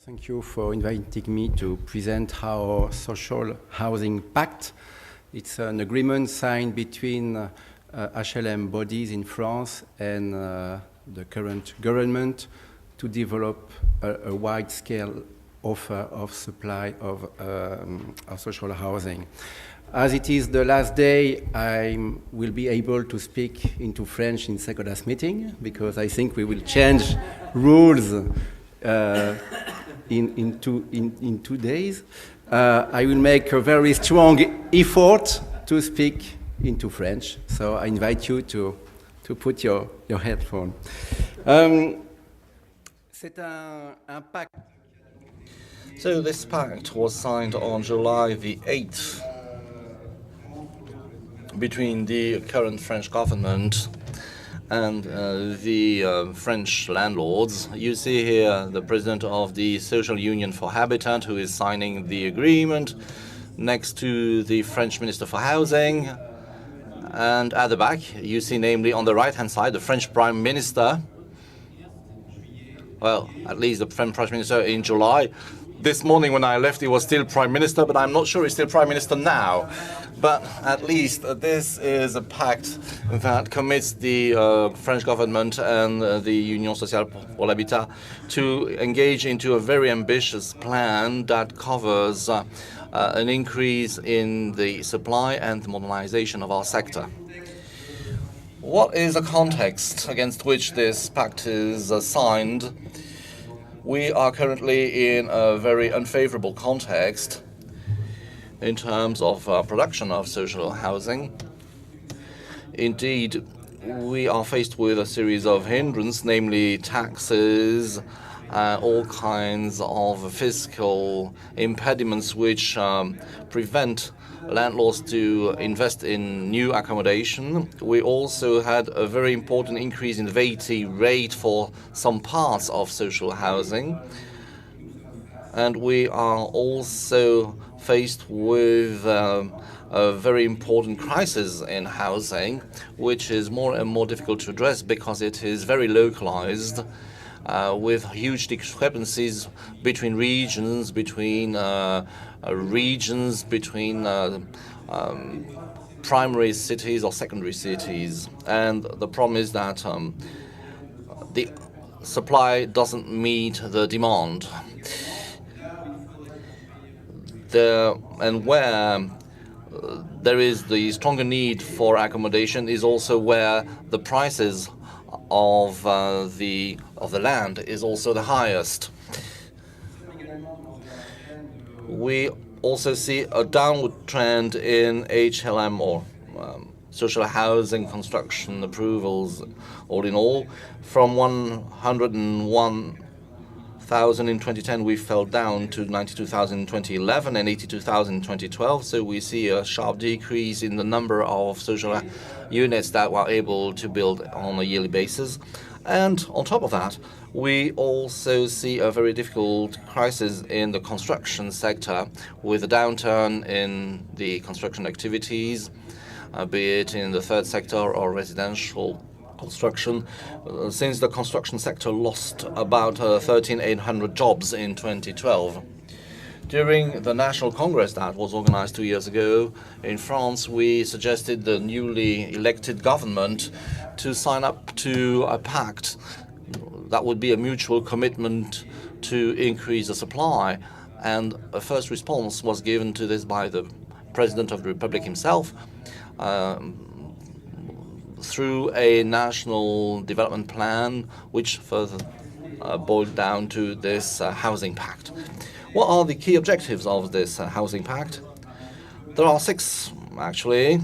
Thank you for inviting me to present our social housing pact. It's an agreement signed between HLM bodies in France and the current government to develop a wide-scale offer of supply of social housing. As it is the last day, I will be able to speak into French in Secodas meeting because I think we will change rules in 2 days. I will make a very strong effort to speak into French. So I invite you to put your headphone. C'est un pacte. So this pact was signed on July the 8th between the current French government and the French landlords. You see here the president of the Social Union for Habitat, who is signing the agreement, next to the French Minister for Housing. And at the back, you see, namely on the right-hand side, the French Prime Minister. Well, at least the French Prime Minister in July. This morning when I left, he was still Prime Minister, but I'm not sure he's still Prime Minister now. But at least this is a pact that commits the French government and the Union Sociale pour l'Habitat to engage into a very ambitious plan that covers an increase in the supply and the modernization of our sector. What is the context against which this pact is signed? We are currently in a very unfavorable context in terms of production of social housing. Indeed, we are faced with a series of hindrances, namely taxes, all kinds of fiscal impediments which prevent landlords to invest in new accommodation. We also had a very important increase in the VAT rate for some parts of social housing. And we are also faced with a very important crisis in housing, which is more and more difficult to address because it is very localized, with huge discrepancies between regions, between primary cities or secondary cities. And the problem is that the supply doesn't meet the demand. And where there is the stronger need for accommodation is also where the prices of the land is also the highest. We also see a downward trend in HLM or social housing construction approvals, all in all. From 101,000 in 2010, we fell down to 92,000 in 2011 and 82,000 in 2012. So we see a sharp decrease in the number of social units that we're able to build on a yearly basis. And on top of that, we also see a very difficult crisis in the construction sector with a downturn in the construction activities, be it in the third sector or residential construction, since the construction sector lost about 13,800 jobs in 2012. During the National Congress that was organized 2 years ago in France, we suggested the newly elected government to sign up to a pact that would be a mutual commitment to increase the supply. And a first response was given to this by the President of the Republic himself, through a national development plan, which further boiled down to this housing pact. What are the key objectives of this housing pact? There are 6, actually.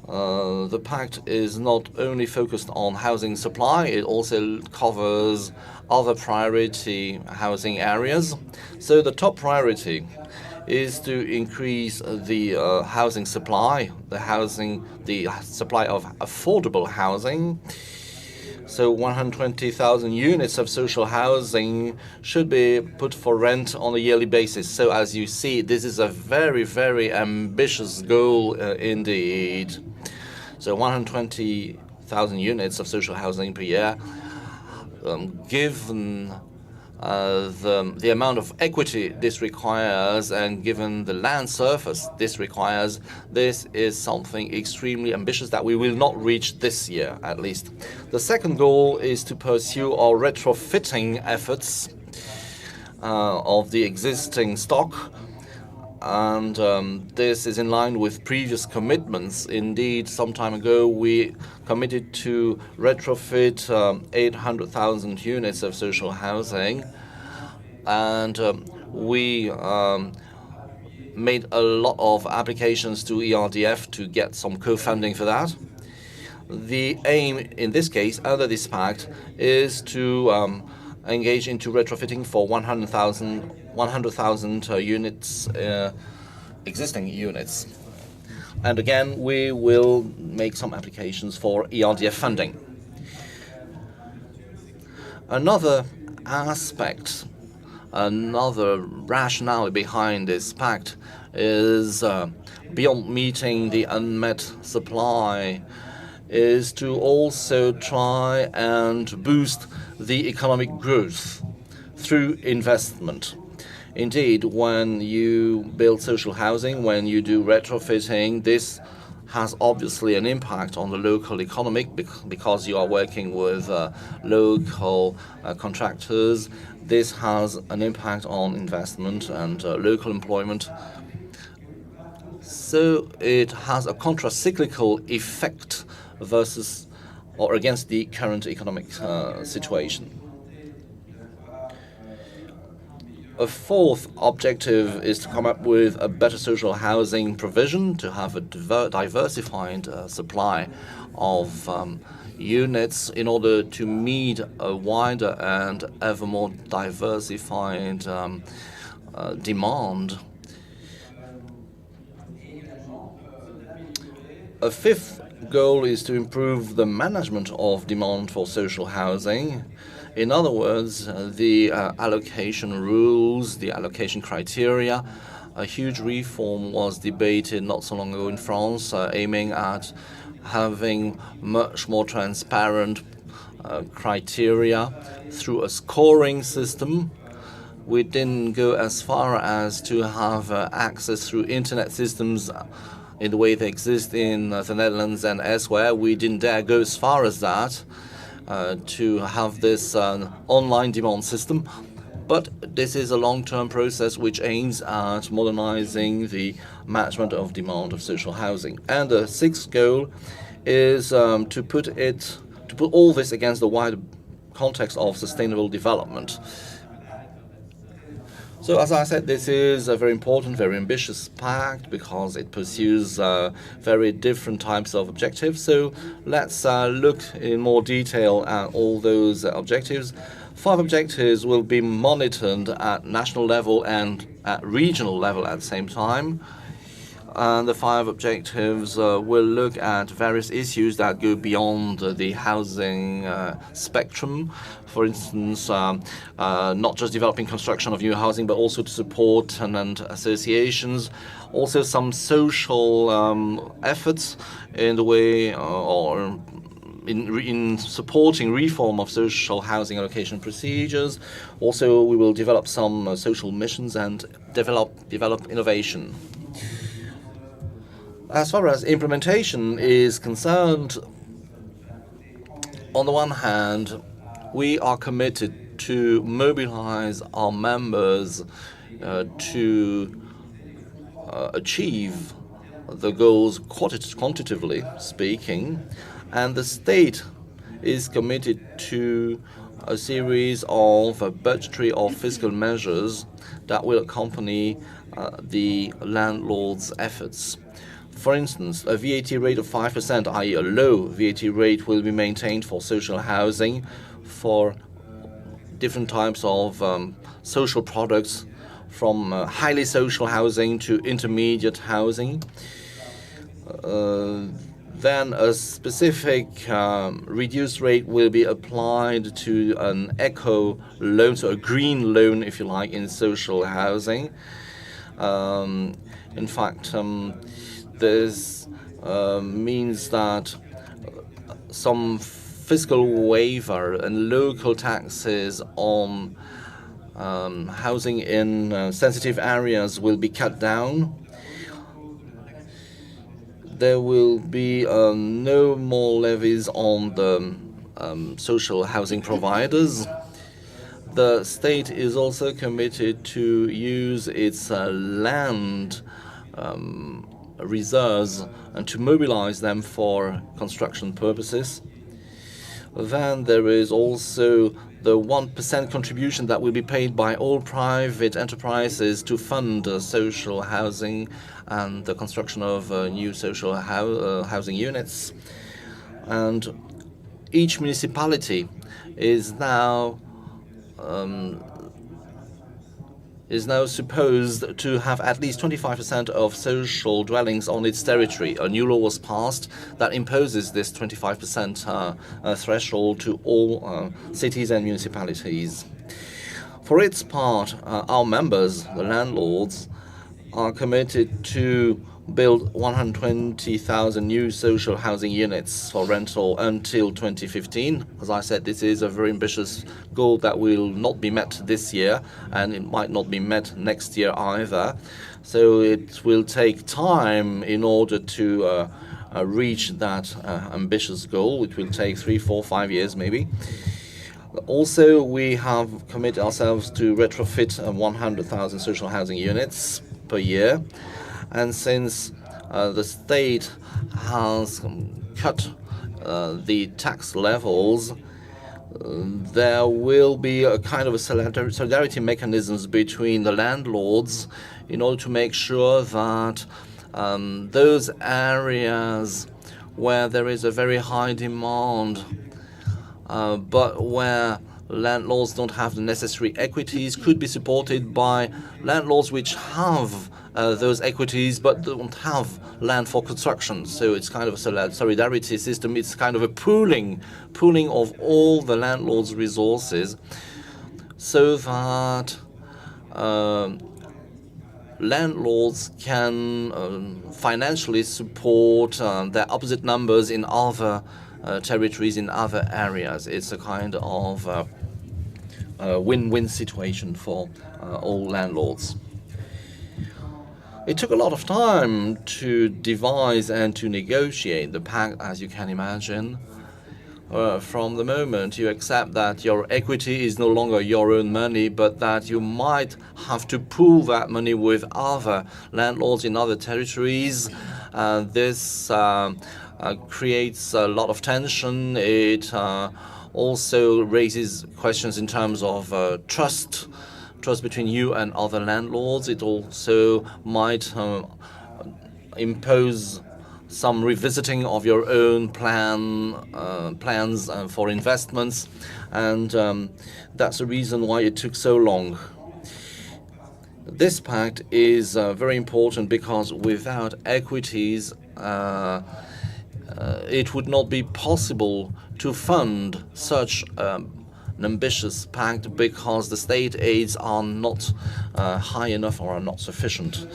The pact is not only focused on housing supply, it also covers other priority housing areas. So the top priority is to increase the housing supply, the supply of affordable housing. So 120,000 units of social housing should be put for rent on a yearly basis. So as you see, this is a very, very ambitious goal indeed. So 120,000 units of social housing per year, given the amount of equity this requires, and given the land surface this requires, this is something extremely ambitious that we will not reach this year, at least. The second goal is to pursue our retrofitting efforts of the existing stock, and this is in line with previous commitments. Indeed, some time ago we committed to retrofit 800,000 units of social housing, and we made a lot of applications to ERDF to get some co-funding for that. The aim in this case, under this pact, is to engage into retrofitting for 100,000 units, existing units. And again, we will make some applications for ERDF funding. Another aspect, another rationale behind this pact is, beyond meeting the unmet supply, is to also try and boost the economic growth through investment. Indeed, when you build social housing, when you do retrofitting, this has obviously an impact on the local economy because you are working with local contractors. This has an impact on investment and local employment. So it has a contra-cyclical effect versus or against the current economic situation. A fourth objective is to come up with a better social housing provision, to have a diversified supply of units in order to meet a wider and ever more diversified demand. A fifth goal is to improve the management of demand for social housing. In other words, the allocation rules, the allocation criteria. A huge reform was debated not so long ago in France, aiming at having much more transparent criteria through a scoring system. We didn't go as far as to have access through internet systems in the way they exist in the Netherlands and elsewhere. We didn't dare go as far as that, to have this online demand system. But this is a long-term process which aims at modernizing the management of demand of social housing. And the sixth goal is to put all this against the wider context of sustainable development. So, as I said, this is a very important, very ambitious pact because it pursues very different types of objectives. So let's look in more detail at all those objectives. 5 objectives will be monitored at national level and at regional level at the same time. And the 5 objectives will look at various issues that go beyond the housing spectrum. For instance, not just developing construction of new housing, but also to support tenant associations. Also some social efforts in the way or in supporting reform of social housing allocation procedures. Also, we will develop some social missions and develop innovation. As far as implementation is concerned, on the one hand, we are committed to mobilize our members to achieve the goals quantitatively speaking, and the state is committed to a series of budgetary or fiscal measures that will accompany the landlord's efforts. For instance, a VAT rate of 5%, i.e. a low VAT rate, will be maintained for social housing for different types of social products, from highly social housing to intermediate housing. Then a specific reduced rate will be applied to an eco loan, so a green loan, if you like, in social housing. In fact, this means that some fiscal waiver and local taxes on housing in sensitive areas will be cut down. There will be no more levies on the social housing providers. The state is also committed to use its land reserves and to mobilize them for construction purposes. Then there is also the 1% contribution that will be paid by all private enterprises to fund social housing and the construction of new social housing units. And each municipality is now supposed to have at least 25% of social dwellings on its territory. A new law was passed that imposes this 25% threshold to all cities and municipalities. For its part, our members, the landlords, are committed to build 120,000 new social housing units for rental until 2015. As I said, this is a very ambitious goal that will not be met this year, and it might not be met next year either. So it will take time in order to reach that ambitious goal. It will take 3, 4, 5 years maybe. Also, we have committed ourselves to retrofit 100,000 social housing units per year. And since the state has cut the tax levels, there will be a kind of a solidarity mechanisms between the landlords in order to make sure that those areas where there is a very high demand, but where landlords don't have the necessary equities, could be supported by landlords which have those equities but don't have land for construction. So it's kind of a solidarity system. It's kind of a pooling of all the landlords' resources, so that landlords can financially support their opposite numbers in other territories, in other areas. It's a kind of win-win situation for all landlords. It took a lot of time to devise and to negotiate the pact, as you can imagine. From the moment you accept that your equity is no longer your own money, but that you might have to pool that money with other landlords in other territories, this creates a lot of tension. It also raises questions in terms of trust between you and other landlords. It also might impose some revisiting of your own plans for investments, and that's the reason why it took so long. This pact is very important because without equities, it would not be possible to fund such an ambitious pact, because the state aids are not high enough or are not sufficient.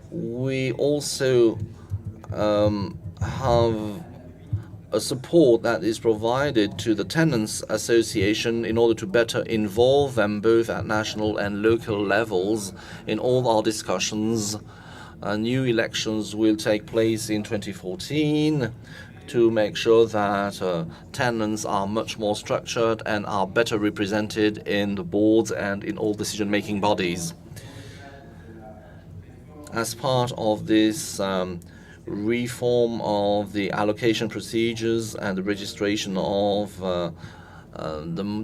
We also have a support that is provided to the tenants association in order to better involve them both at national and local levels in all our discussions. New elections will take place in 2014 to make sure that tenants are much more structured and are better represented in the boards and in all decision-making bodies. As part of this reform of the allocation procedures and the registration of the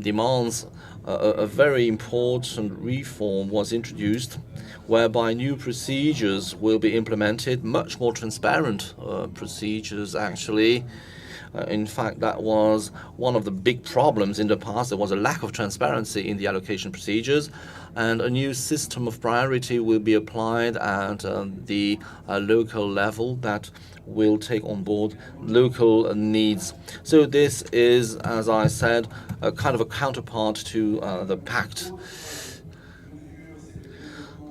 demands, a very important reform was introduced, whereby new procedures will be implemented, much more transparent procedures actually. In fact, that was one of the big problems in the past. There was a lack of transparency in the allocation procedures, and a new system of priority will be applied at the local level that will take on board local needs. So this is, as I said, a kind of a counterpart to the pact.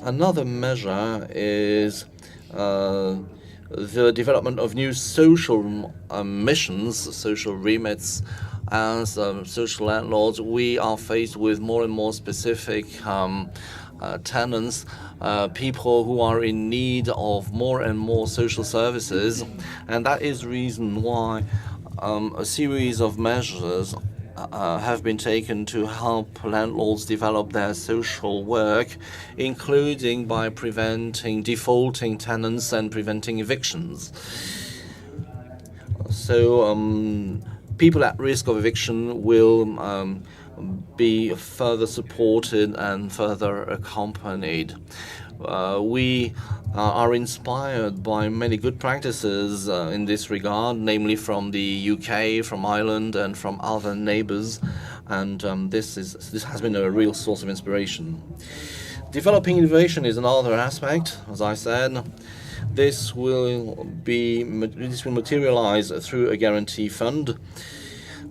Another measure is the development of new social missions, social remits, as social landlords, we are faced with more and more specific tenants, people who are in need of more and more social services, and that is the reason why a series of measures have been taken to help landlords develop their social work, including by preventing defaulting tenants and preventing evictions. So people at risk of eviction will be further supported and further accompanied. We are inspired by many good practices in this regard, namely from the UK, from Ireland, and from other neighbours, and this has been a real source of inspiration. Developing innovation is another aspect, as I said. This will materialize through a guarantee fund.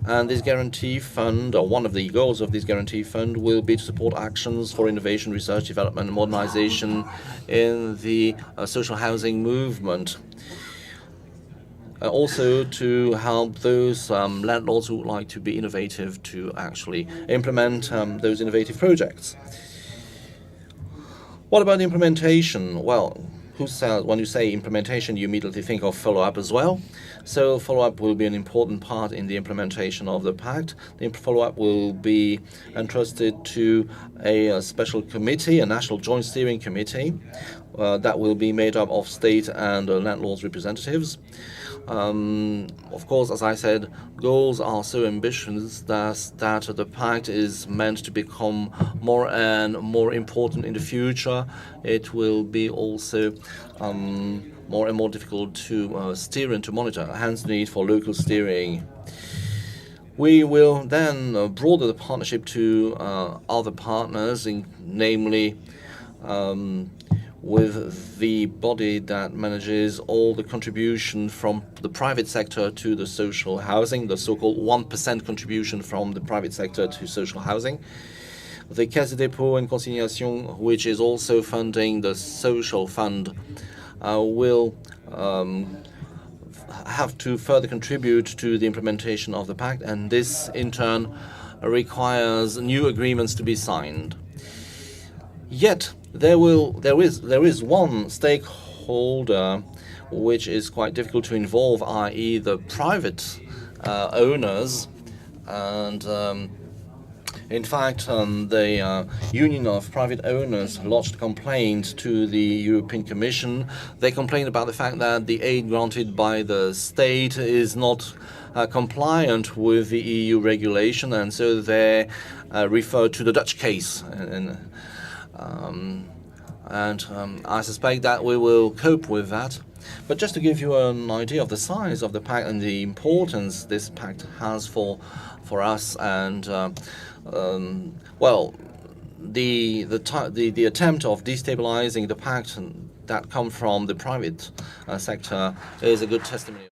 And this guarantee fund, or one of the goals of this guarantee fund, will be to support actions for innovation, research, development, and modernization in the social housing movement. Also to help those landlords who would like to be innovative to actually implement those innovative projects. What about implementation? Well, when you say implementation, you immediately think of follow-up as well. So follow-up will be an important part in the implementation of the pact. The follow-up will be entrusted to a special committee, a national joint steering committee, that will be made up of state and landlords representatives. Of course, as I said, goals are so ambitious that the pact is meant to become more and more important in the future. It will be also more and more difficult to steer and to monitor, hence the need for local steering. We will then broaden the partnership to other partners, namely with the body that manages all the contribution from the private sector to the social housing, the so-called 1% contribution from the private sector to social housing. The Caisse de dépôt and consignation, which is also funding the social fund, will have to further contribute to the implementation of the pact, and this in turn requires new agreements to be signed. Yet there is one stakeholder which is quite difficult to involve, i.e. the private owners, and in fact the Union of Private Owners lodged a complaint to the European Commission. They complained about the fact that the aid granted by the state is not compliant with the EU regulation, and so they referred to the Dutch case. And I suspect that we will cope with that. But just to give you an idea of the size of the pact and the importance this pact has for us, and well, the attempt of destabilizing the pact that come from the private sector is a good testimony.